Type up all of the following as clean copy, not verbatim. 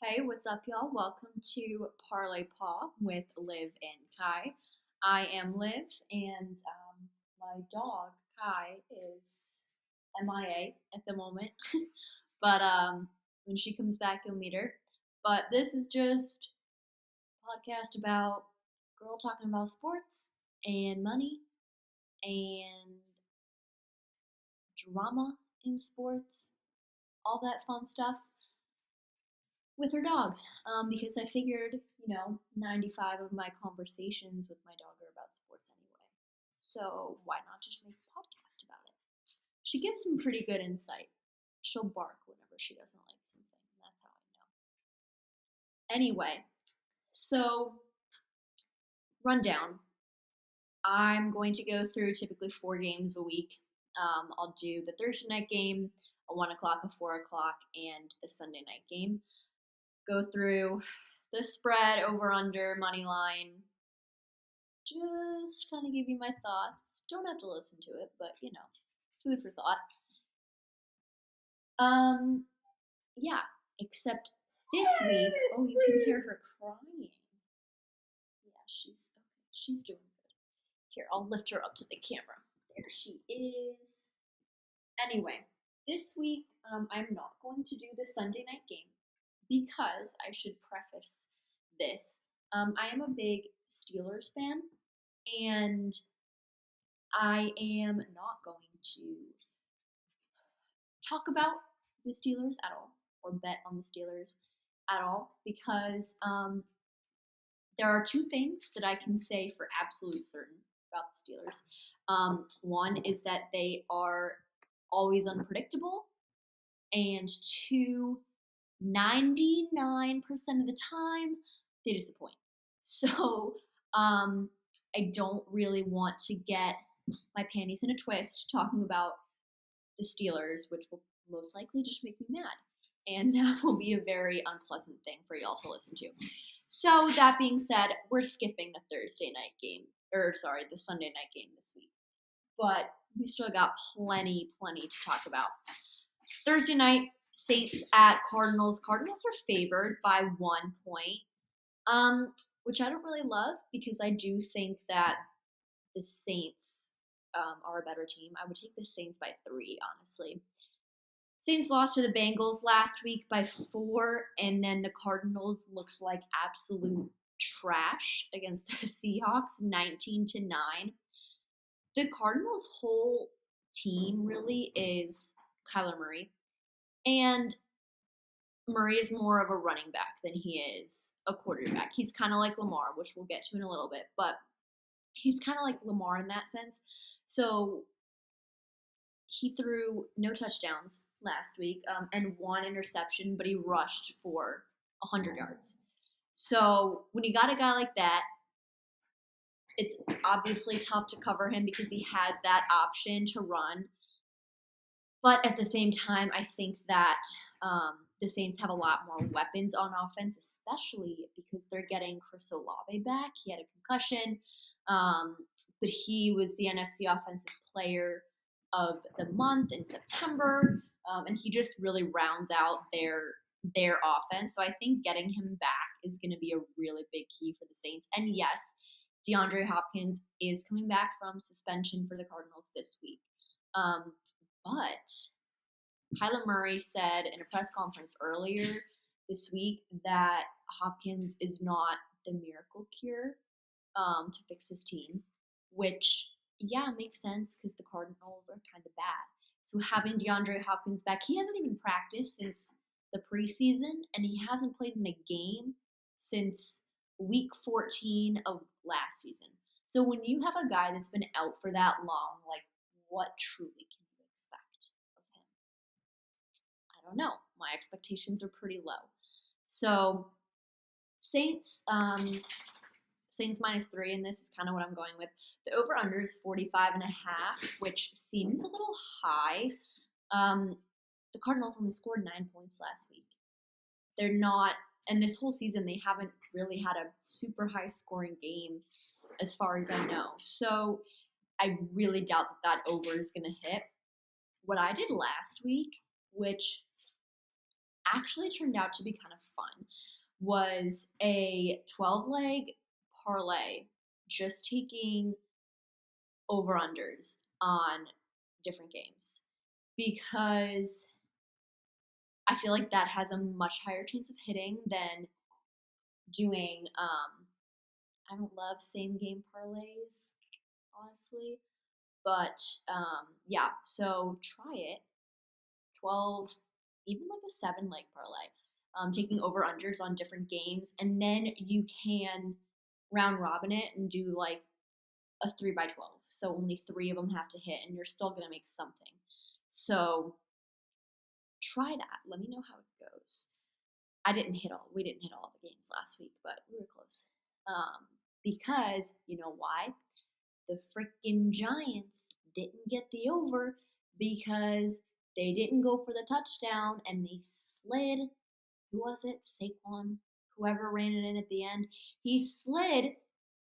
Hey, what's up, y'all? Welcome to Parlay Paw with Liv and Kai. I am Liv, and my dog Kai is MIA at the moment. but when she comes back, you'll meet her. But this is just a podcast about girl talking about sports and money and drama in sports, all that fun stuff with her dog, because I figured, 95 of my conversations with my dog are about sports anyway. So why not just make a podcast about it? She gives some pretty good insight. She'll bark whenever she doesn't like something, and that's how I know. Anyway, so rundown. I'm going to go through typically 4 games a week. I'll do the Thursday night game, a 1 o'clock, a 4 o'clock, and the Sunday night game. Go through the spread, over, under, money line. Just kind of give you my thoughts. Don't have to listen to it, but food for thought. Yeah, except this week, oh, you can hear her crying. Yeah, she's doing good. Here, I'll lift her up to the camera. There she is. Anyway, this week, I'm not going to do the Sunday night game because I should preface this. I am a big Steelers fan, and I am not going to talk about the Steelers at all or bet on the Steelers at all because there are two things that I can say for absolute certain about the Steelers. One is that they are always unpredictable, and two, 99% of the time, they disappoint. So I don't really want to get my panties in a twist talking about the Steelers, which will most likely just make me mad. And that will be a very unpleasant thing for y'all to listen to. So that being said, we're skipping the Thursday night game, the Sunday night game this week. But we still got plenty to talk about. Thursday night, Saints at Cardinals. Cardinals are favored by 1 point, which I don't really love because I do think that the Saints are a better team. I would take the Saints by 3, honestly. Saints lost to the Bengals last week by 4, and then the Cardinals looked like absolute trash against the Seahawks, 19-9. The Cardinals' whole team really is Kyler Murray, and Murray is more of a running back than he is a quarterback. He's kind of like Lamar, which we'll get to in a little bit, but he's kind of like Lamar in that sense. So he threw no touchdowns last week and 1 interception, but he rushed for 100 yards. So when you got a guy like that, it's obviously tough to cover him because he has that option to run. But at the same time, I think that the Saints have a lot more weapons on offense, especially because they're getting Chris Olave back. He had a concussion, but he was the NFC Offensive Player of the Month in September, and he just really rounds out their offense. So I think getting him back is going to be a really big key for the Saints. And yes, DeAndre Hopkins is coming back from suspension for the Cardinals this week. But Kyler Murray said in a press conference earlier this week that Hopkins is not the miracle cure to fix his team, which, yeah, makes sense because the Cardinals are kind of bad. So having DeAndre Hopkins back, he hasn't even practiced since the preseason, and he hasn't played in a game since week 14 of last season. So when you have a guy that's been out for that long, like, what truly can you expect of him? I don't know. My expectations are pretty low. So Saints -3, and this is kind of what I'm going with. The over-under is 45.5, which seems a little high. The Cardinals only scored 9 points last week. They're not, and this whole season, they haven't really had a super high-scoring game as far as I know. So I really doubt that over is going to hit. What I did last week, which actually turned out to be kind of fun was a 12-leg parlay, just taking over-unders on different games because I feel like that has a much higher chance of hitting than doing. I don't love same game parlays, honestly, but yeah. So try it. 12, even like a 7-leg parlay, taking over unders on different games, and then you can round robin it and do like a 3 by 12. So only 3 of them have to hit, and you're still gonna make something. So try that. Let me know how it goes. We didn't hit all the games last week, but we were close. Because you know why? The freaking Giants didn't get the over because they didn't go for the touchdown and they slid. Who was it? Saquon, whoever ran it in at the end. He slid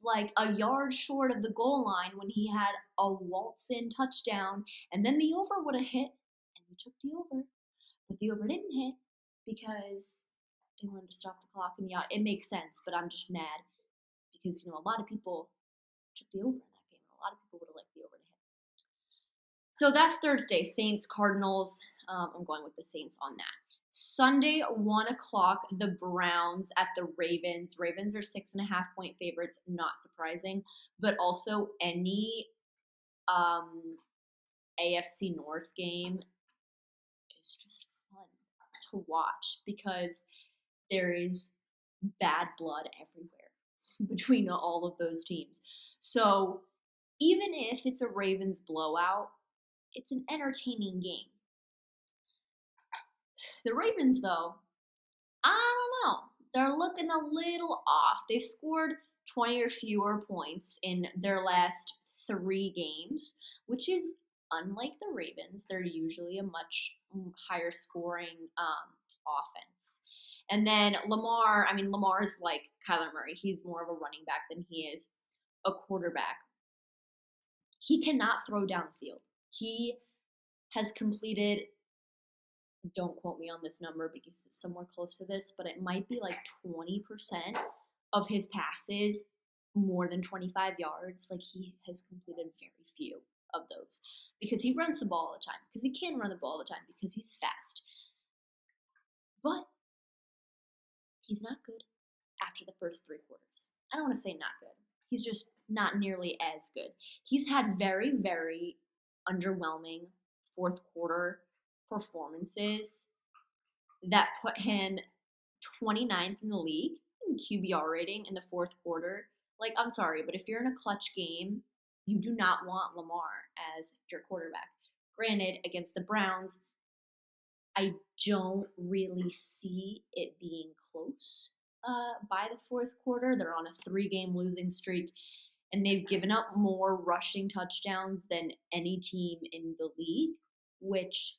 like a yard short of the goal line when he had a waltz-in touchdown, and then the over would have hit, and we took the over. But the over didn't hit because they wanted to stop the clock. And yeah, it makes sense, but I'm just mad because, a lot of people took the over in that game, and a lot of people would have liked the over to hit. So that's Thursday, Saints, Cardinals. I'm going with the Saints on that. Sunday, 1 o'clock, the Browns at the Ravens. Ravens are 6.5-point favorites, not surprising, but also any AFC North game is just fun to watch because there is bad blood everywhere between all of those teams. So even if it's a Ravens blowout, it's an entertaining game. The Ravens, though, I don't know. They're looking a little off. They've scored 20 or fewer points in their last 3 games, which is unlike the Ravens. They're usually a much higher scoring offense. And then Lamar is like Kyler Murray. He's more of a running back than he is a quarterback. He cannot throw down the field. He has completed, don't quote me on this number because it's somewhere close to this, but it might be like 20% of his passes more than 25 yards. Like, he has completed very few of those because he runs the ball all the time, because he can run the ball all the time, because he's fast. But he's not good after the first 3 quarters. I don't want to say not good. He's just not nearly as good. He's had very, very underwhelming fourth quarter performances that put him 29th in the league in QBR rating in the fourth quarter. Like, I'm sorry, but if you're in a clutch game, you do not want Lamar as your quarterback. Granted, against the Browns, I don't really see it being close by the fourth quarter. They're on a 3-game losing streak, and they've given up more rushing touchdowns than any team in the league, which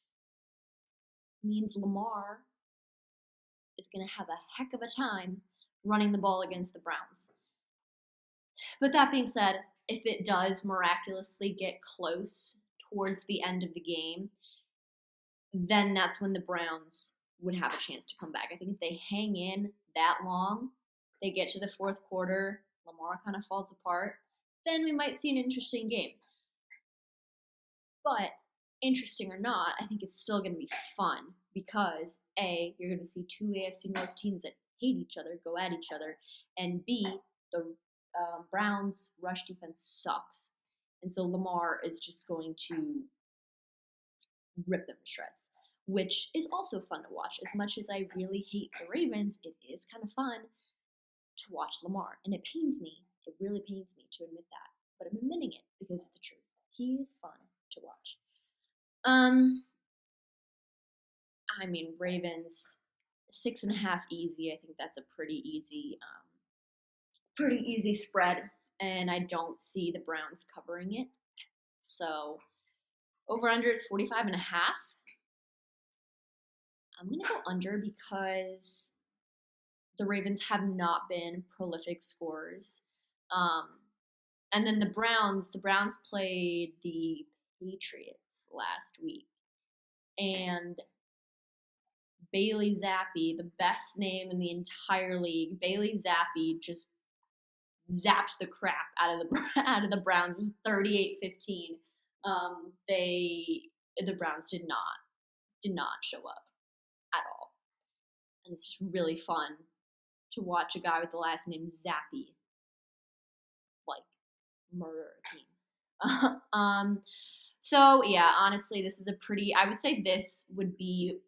means Lamar is going to have a heck of a time running the ball against the Browns. But that being said, if it does miraculously get close towards the end of the game, then that's when the Browns would have a chance to come back. I think if they hang in that long, they get to the fourth quarter, Lamar kind of falls apart, then we might see an interesting game. But interesting or not, I think it's still going to be fun because A, you're going to see 2 AFC North teams that hate each other go at each other, and B, the Browns' rush defense sucks. And so Lamar is just going to rip them to shreds, which is also fun to watch. As much as I really hate the Ravens, it is kind of fun to watch Lamar. And it pains me, it really pains me to admit that, but I'm admitting it because it's the truth. He is fun to watch. Ravens 6.5 easy. I think that's a pretty easy spread, and I don't see the Browns covering it. So over under is 45.5. I'm gonna go under because the Ravens have not been prolific scorers. And then the Browns played the Patriots last week, and Bailey Zappi, the best name in the entire league. Bailey Zappi just zapped the crap out of the out of the Browns. It was 38-15. The Browns did not show up at all, and it's just really fun to watch a guy with the last name Zappi like murder a team. So yeah, honestly, this is I would say this would be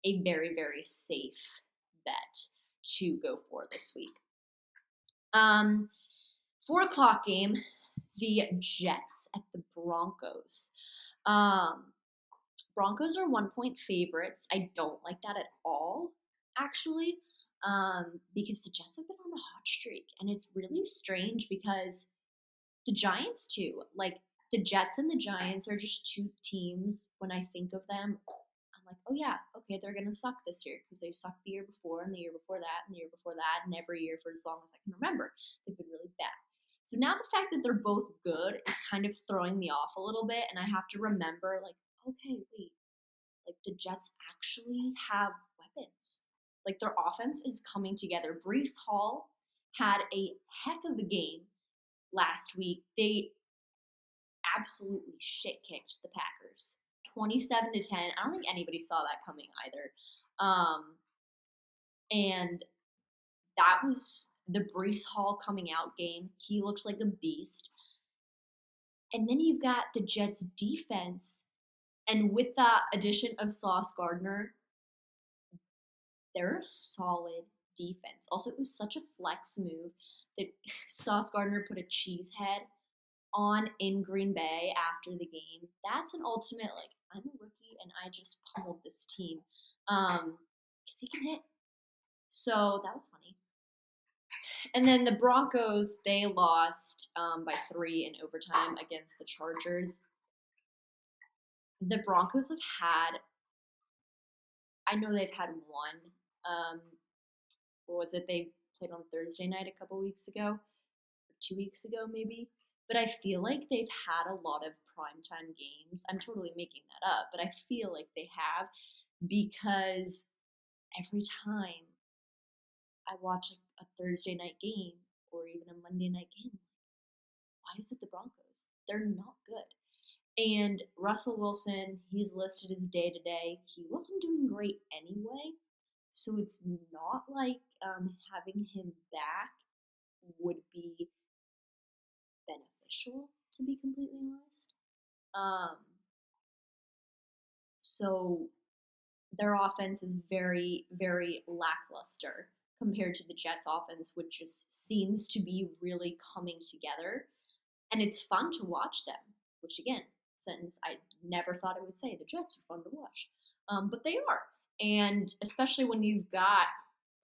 a very, very safe bet to go for this week. 4:00 game, the Jets at the Broncos. Broncos are 1-point favorites. I don't like that at all, actually, because the Jets have been on a hot streak, and it's really strange because the Giants too. Like, the Jets and the Giants are just two teams. When I think of them, I'm like, oh yeah, okay, they're gonna suck this year because they sucked the year before, and the year before that, and the year before that, and every year for as long as I can remember, they've been really bad. So now the fact that they're both good is kind of throwing me off a little bit, and I have to remember, like, okay, wait, like the Jets actually have weapons. Like, their offense is coming together. Breece Hall had a heck of a game last week. They absolutely shit kicked the Packers, 27-10. I don't think anybody saw that coming either. And that was the Breece Hall coming out game. He looked like a beast. And then you've got the Jets defense, and with the addition of Sauce Gardner, they're a solid defense. Also, it was such a flex move that Sauce Gardner put a cheese head on in Green Bay after the game. That's an ultimate, like, I'm a rookie and I just pummeled this team. Because he can hit. So that was funny. And then the Broncos, they lost by 3 in overtime against the Chargers. The Broncos have had, I know they've had one. What was it? They played on Thursday night a couple weeks ago, or 2 weeks ago maybe. But I feel like they've had a lot of primetime games. I'm totally making that up, but I feel like they have, because every time I watch a Thursday night game or even a Monday night game, why is it the Broncos? They're not good. And Russell Wilson, he's listed as day-to-day. He wasn't doing great anyway, so it's not like having him back would be beneficial, to be completely honest. So their offense is very, very lackluster compared to the Jets' offense, which just seems to be really coming together. And it's fun to watch them, which, again, sentence I never thought I would say. The Jets are fun to watch. But they are. And especially when you've got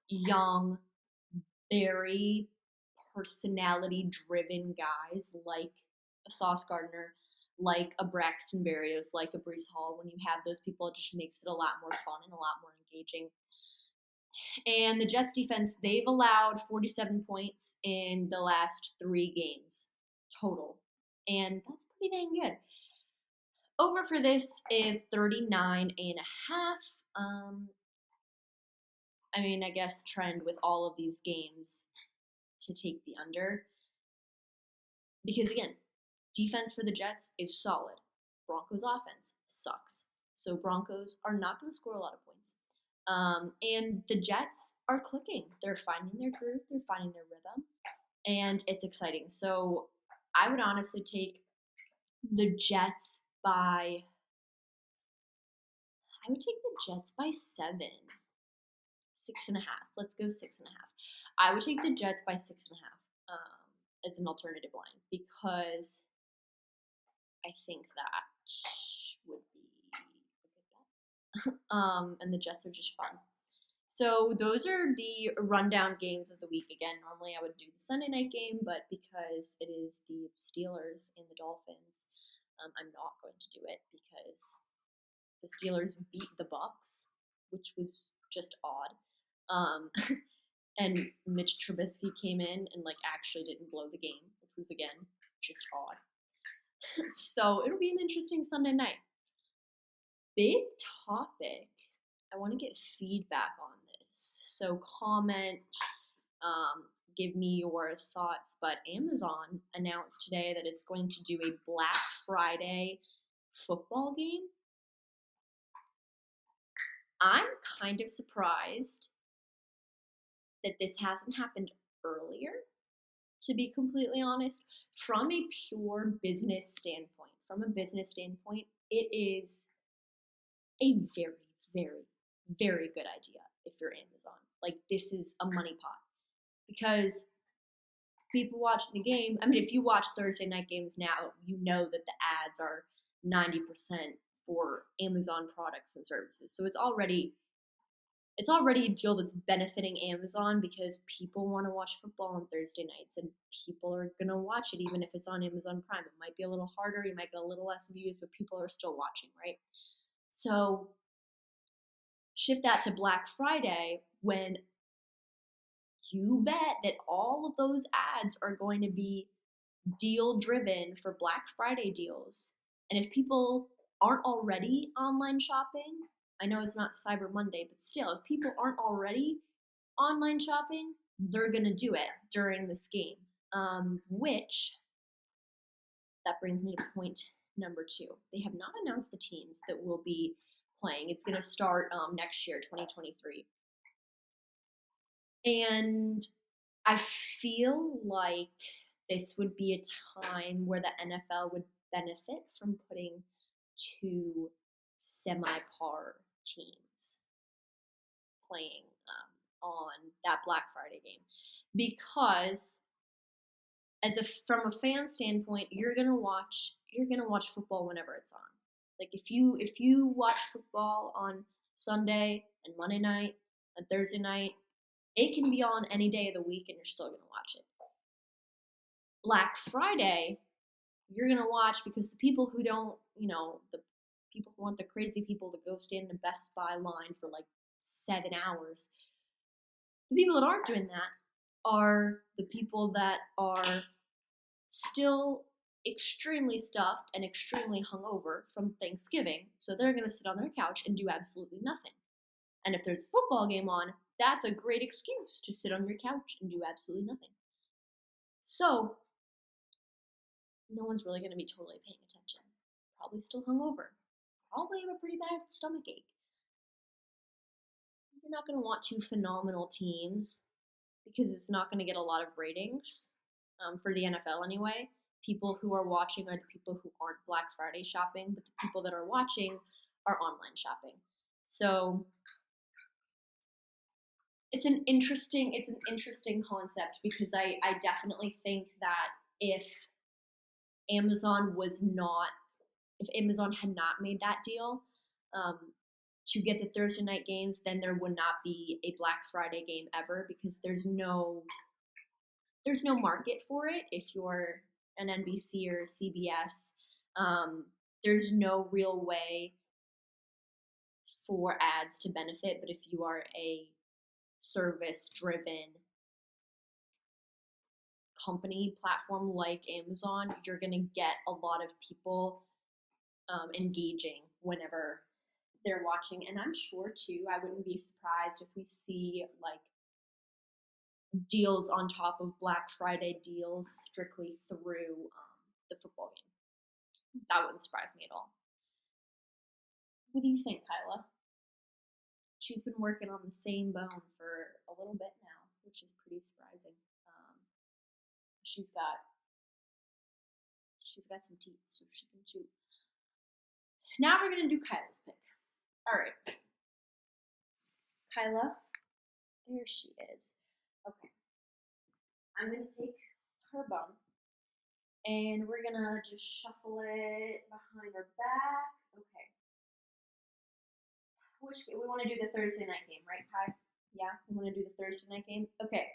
young, very personality-driven guys like a Sauce Gardner, like a Braxton Berrios, like a Breece Hall. When you have those people, it just makes it a lot more fun and a lot more engaging. And the Jets defense, they've allowed 47 points in the last 3 games total. And that's pretty dang good. Over for this is 39.5. I mean, I guess trend with all of these games to take the under. Because again, defense for the Jets is solid. Broncos offense sucks. So Broncos are not going to score a lot of points. And the Jets are clicking. They're finding their groove. They're finding their rhythm. And it's exciting. So I would honestly take the Jets by... I would take the Jets by 7. 6.5. Let's go 6.5. I would take the Jets by 6.5 as an alternative line, because I think that would be a good bet. And the Jets are just fun. So those are the rundown games of the week. Again, normally I would do the Sunday night game, but because it is the Steelers and the Dolphins, I'm not going to do it because the Steelers beat the Bucs, which was just odd. And Mitch Trubisky came in and actually didn't blow the game, which was, again, just odd. So it'll be an interesting Sunday night. Big topic I want to get feedback on this. So comment, give me your thoughts. But Amazon announced today that it's going to do a Black Friday football game. I'm kind of surprised that this hasn't happened earlier, to be completely honest. From a pure business standpoint, it is a very, very, very good idea if you're Amazon. Like, this is a money pot. Because people watching the game, I mean, if you watch Thursday night games now, you know that the ads are 90% for Amazon products and services. So it's already a deal that's benefiting Amazon, because people want to watch football on Thursday nights, and people are going to watch it even if it's on Amazon Prime. It might be a little harder, you might get a little less views, but people are still watching, right? So shift that to Black Friday, when you bet that all of those ads are going to be deal driven for Black Friday deals. And if people aren't already online shopping, I know it's not Cyber Monday, but still, if people aren't already online shopping, they're going to do it during this game. Which, that brings me to point number 2. They have not announced the teams that will be playing. It's going to start next year, 2023. And I feel like this would be a time where the NFL would benefit from putting 2 semi-par teams playing on that Black Friday game, because from a fan standpoint, you're gonna watch football whenever it's on. Like, if you watch football on Sunday and Monday night and Thursday night, it can be on any day of the week and you're still gonna watch it. Black Friday, you're gonna watch because the people who don't, the people who want the crazy people to go stand in a Best Buy line for like 7 hours, the people that aren't doing that are the people that are still extremely stuffed and extremely hungover from Thanksgiving. So they're gonna sit on their couch and do absolutely nothing. And if there's a football game on, that's a great excuse to sit on your couch and do absolutely nothing. So no one's really going to be totally paying attention. Probably still hungover. Probably have a pretty bad stomach ache. You're not going to want 2 phenomenal teams, because it's not going to get a lot of ratings for the NFL anyway. People who are watching are the people who aren't Black Friday shopping, but the people that are watching are online shopping. So it's an interesting concept, because I definitely think that if Amazon had not made that deal to get the Thursday night games, then there would not be a Black Friday game ever, because there's no market for it. If you're an NBC or a CBS, there's no real way for ads to benefit. But if you are a service-driven company platform like Amazon, you're going to get a lot of people engaging whenever they're watching. And I'm sure too, I wouldn't be surprised if we see like deals on top of Black Friday deals strictly through the football game. That wouldn't surprise me at all. What do you think, Kyla? She's been working on the same bone for a little bit now, which is pretty surprising. She's got some teeth, so she can shoot. Now we're gonna do Kyla's pick. All right, Kyla, there she is. Okay, I'm gonna take her bone, and we're gonna just shuffle it behind her back. Okay. We want to do the Thursday night game, right, Kai? Yeah, we want to do the Thursday night game. Okay.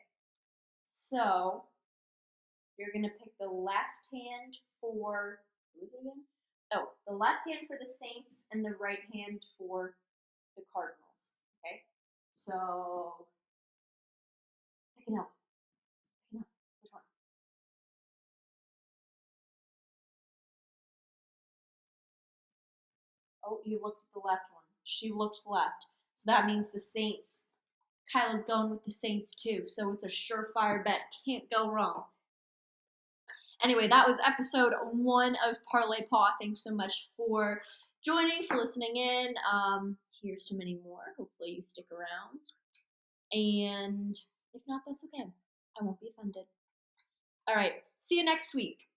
So you're gonna pick the left hand for, who is it again? Oh, the left hand for the Saints and the right hand for the Cardinals. Okay. So pick it up. Which one? Oh, you looked at the left one. She looked left. So that means the Saints. Kyla's going with the Saints too, so it's a surefire bet. Can't go wrong. Anyway, that was episode 1 of Parlay Paw. Thanks so much for joining, for listening in. Here's to many more. Hopefully you stick around. And if not, that's okay. I won't be offended. All right, see you next week.